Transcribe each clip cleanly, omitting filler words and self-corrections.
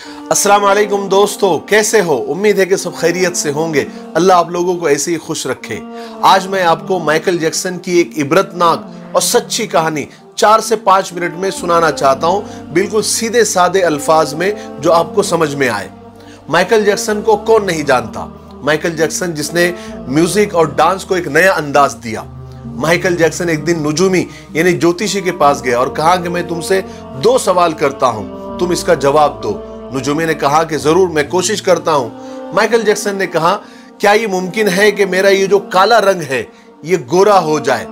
अस्सलाम वालेकुम दोस्तों, कैसे हो? उम्मीद है कि सब खैरियत से होंगे। अल्लाह आप लोगों को ऐसे ही खुश रखे। आज मैं आपको माइकल जैक्सन की एक इबरतनाक और सच्ची कहानी 4 से 5 मिनट में सुनाना चाहता हूं, बिल्कुल सीधे सादे अल्फाज में जो आपको समझ में आए। माइकल जैक्सन को कौन नहीं जानता? माइकल जैक्सन जिसने म्यूजिक और डांस को एक नया अंदाज दिया। माइकल जैक्सन एक दिन नुजूमी यानी ज्योतिषी के पास गया और कहा कि मैं तुमसे 2 सवाल करता हूं, तुम इसका जवाब दो। नुजूमी ने कहा कि जरूर, मैं कोशिश करता हूं। माइकल जैक्सन ने कहा, क्या ये मुमकिन है कि मेरा ये जो काला रंग है ये गोरा हो जाए?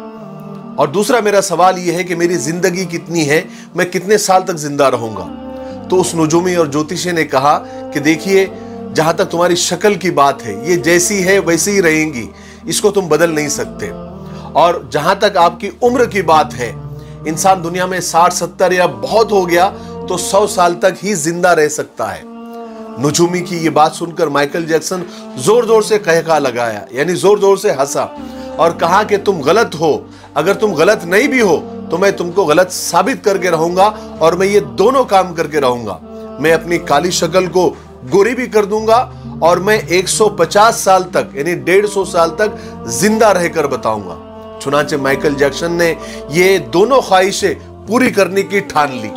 और दूसरा मेरा सवाल ये है कि मेरी जिंदगी कितनी है, मैं कितने साल तक जिंदा रहूंगा? तो उस नुजूमी और ज्योतिषी ने कहा कि देखिए, जहां तक तुम्हारी शक्ल की बात है, ये जैसी है वैसी ही रहेंगी, इसको तुम बदल नहीं सकते। और जहां तक आपकी उम्र की बात है, इंसान दुनिया में 60-70 या बहुत हो गया तो 100 साल तक ही जिंदा रह सकता है। नुजूमी की ये बात सुनकर माइकल जैक्सन जोर जोर से कहका लगाया, यानी जोर जोर से हंसा और कहा कि तुम गलत हो। अगर तुम गलत नहीं भी हो तो मैं तुमको गलत साबित करके रहूंगा, और मैं ये दोनों काम करके रहूंगा। मैं अपनी काली शक्ल को गोरी भी कर दूंगा और मैं 150 साल तक यानी 150 साल तक जिंदा रहकर बताऊंगा। चुनाचे माइकल जैक्सन ने ये दोनों ख्वाहिशें पूरी करने की ठान ली।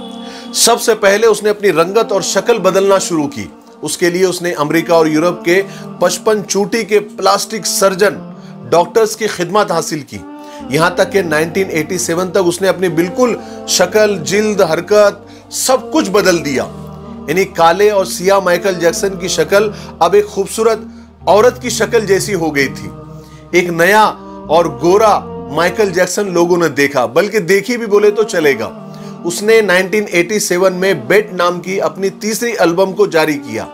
सबसे पहले उसने अपनी रंगत और शक्ल बदलना शुरू की। उसके लिए उसने अमेरिका और यूरोप के 55 चोटी के प्लास्टिक सर्जन डॉक्टर्स की खिदमत हासिल की। यहां तक कि 1987 तक उसने अपनी बिल्कुल शक्ल, जिल्द, हरकत सब कुछ बदल दिया। यानी काले और सियाह माइकल जैक्सन की शक्ल अब एक खूबसूरत औरत की शक्ल जैसी हो गई थी। एक नया और गोरा माइकल जैक्सन लोगों ने देखा, बल्कि देखी भी बोले तो चलेगा। उसने 1987 में बेट नाम की अपनी तीसरी एल्बम को जारी किया।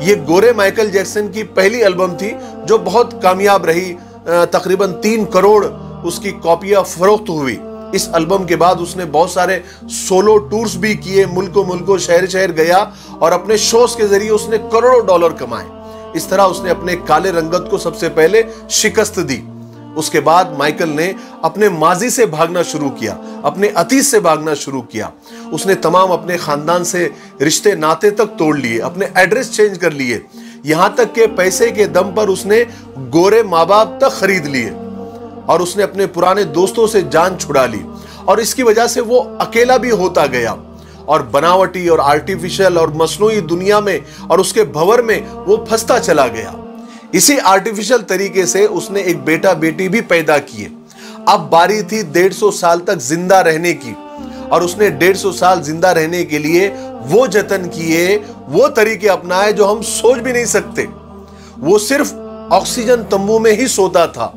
यह गोरे माइकल जैक्सन की पहली एल्बम थी जो बहुत कामयाब रही। तकरीबन 3 करोड़ उसकी कॉपियां फरोख्त हुई। इस एल्बम के बाद उसने बहुत सारे सोलो टूर्स भी किए, मुल्कों मुल्कों, शहर शहर गया और अपने शोज के जरिए उसने करोड़ों डॉलर कमाए। इस तरह उसने अपने काले रंगत को सबसे पहले शिकस्त दी। उसके बाद माइकल ने अपने माजी से भागना शुरू किया, अपने अतीत से भागना शुरू किया। उसने तमाम अपने खानदान से रिश्ते नाते तक तोड़ लिए, अपने एड्रेस चेंज कर लिए, यहां तक के पैसे के दम पर उसने गोरे माँ बाप तक खरीद लिए और उसने अपने पुराने दोस्तों से जान छुड़ा ली। और इसकी वजह से वो अकेला भी होता गया और बनावटी और आर्टिफिशियल और मसनूई दुनिया में और उसके भंवर में वो फंसता चला गया। इसी आर्टिफिशियल तरीके से उसने एक बेटा बेटी भी पैदा किए। अब बारी थी 150 साल तक जिंदा रहने की, और उसने 150 साल जिंदा रहने के लिए वो जतन किए, वो तरीके अपनाए जो हम सोच भी नहीं सकते। वो सिर्फ ऑक्सीजन तंबू में ही सोता था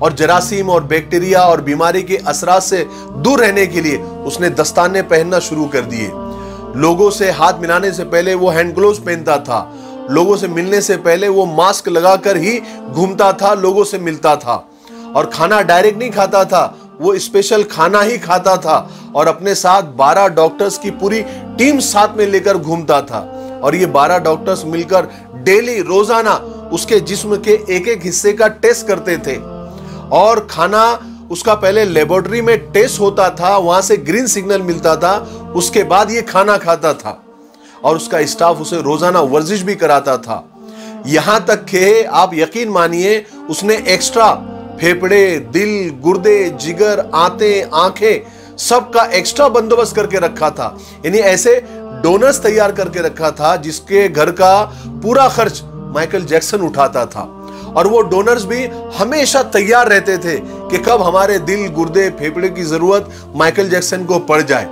और जरासीम और बैक्टीरिया और बीमारी के असरात से दूर रहने के लिए उसने दस्ताने पहनना शुरू कर दिए। लोगों से हाथ मिलाने से पहले वो हैंड ग्लोव्स पहनता था। लोगों से मिलने से पहले वो मास्क लगाकर ही घूमता था, लोगों से मिलता था। और खाना डायरेक्ट नहीं खाता था, वो स्पेशल खाना ही खाता था। और अपने साथ 12 डॉक्टर्स की पूरी टीम साथ में लेकर घूमता था। और ये 12 डॉक्टर्स मिलकर डेली, रोजाना उसके जिस्म के एक एक हिस्से का टेस्ट करते थे। और खाना उसका पहले लेबोरेटरी में टेस्ट होता था, वहां से ग्रीन सिग्नल मिलता था, उसके बाद ये खाना खाता था। और उसका स्टाफ उसे रोजाना वर्जिश भी कराता था। यहां तक कि आप यकीन मानिए, उसने एक्स्ट्रा फेफड़े, दिल, गुर्दे, जिगर, आंतें, आंखें सबका एक्स्ट्रा बंदोबस्त करके रखा था। यानी ऐसे डोनर्स तैयार करके रखा था जिसके घर का पूरा खर्च माइकल जैक्सन उठाता था। और वो डोनर्स भी हमेशा तैयार रहते थे कि कब हमारे दिल, गुर्दे, फेफड़े की जरूरत माइकल जैक्सन को पड़ जाए।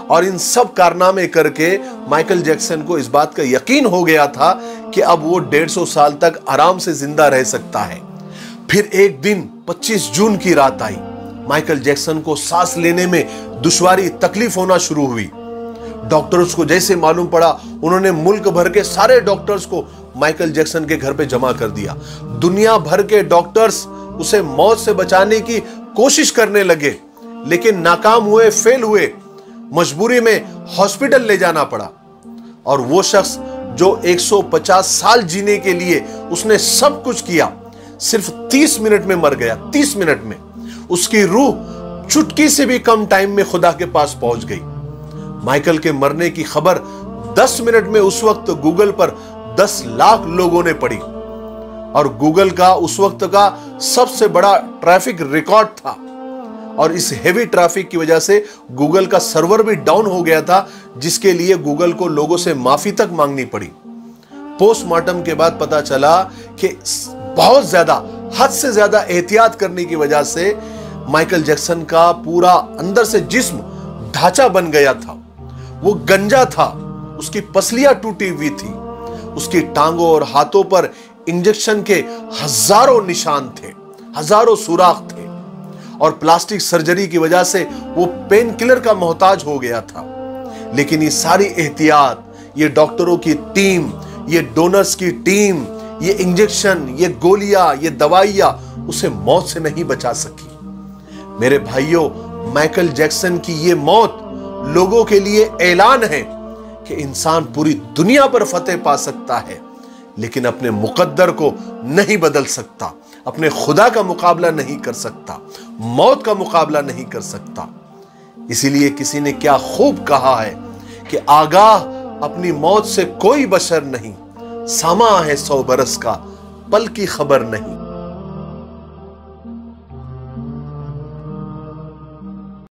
और इन सब कारनामे करके माइकल जैक्सन को इस बात का यकीन हो गया था कि अब वो 150 साल तक आराम से जिंदा रह सकता है। फिर एक दिन 25 जून की रात आई। माइकल जैक्सन को सांस लेने में दुश्वारी, तकलीफ होना शुरू हुई। डॉक्टर्स को जैसे मालूम पड़ा, उन्होंने मुल्क भर के सारे डॉक्टर्स को माइकल जैक्सन के घर पे जमा कर दिया। दुनिया भर के डॉक्टर्स उसे मौत से बचाने की कोशिश करने लगे, लेकिन नाकाम हुए, फेल हुए। मजबूरी में हॉस्पिटल ले जाना पड़ा। और वो शख्स जो 150 साल जीने के लिए उसने सब कुछ किया, सिर्फ 30 मिनट में मर गया। 30 मिनट में उसकी रूह चुटकी से भी कम टाइम में खुदा के पास पहुंच गई। माइकल के मरने की खबर 10 मिनट में उस वक्त गूगल पर 10 लाख लोगों ने पढ़ी और गूगल का उस वक्त का सबसे बड़ा ट्रैफिक रिकॉर्ड था। और इस हेवी ट्रैफिक की वजह से गूगल का सर्वर भी डाउन हो गया था, जिसके लिए गूगल को लोगों से माफी तक मांगनी पड़ी। पोस्टमार्टम के बाद पता चला कि बहुत ज्यादा, हद से ज्यादा एहतियात करने की वजह से माइकल जैक्सन का पूरा अंदर से जिस्म ढांचा बन गया था। वो गंजा था, उसकी पसलियां टूटी हुई थी, उसकी टांगों और हाथों पर इंजेक्शन के हजारों निशान थे, हजारों सुराख थे और प्लास्टिक सर्जरी की वजह से वो पेन किलर का मोहताज हो गया था। लेकिन ये सारी एहतियात, ये डॉक्टरों की टीम, ये डोनर्स की टीम, ये इंजेक्शन, ये गोलियां, ये दवाइयां उसे मौत से नहीं बचा सकी। मेरे भाइयों, माइकल जैक्सन की ये मौत लोगों के लिए ऐलान है कि इंसान पूरी दुनिया पर फतेह पा सकता है, लेकिन अपने मुकद्दर को नहीं बदल सकता, अपने खुदा का मुकाबला नहीं कर सकता, मौत का मुकाबला नहीं कर सकता। इसीलिए किसी ने क्या खूब कहा है कि आगाह अपनी मौत से कोई बशर नहीं, सामा है 100 बरस का, पल की खबर नहीं।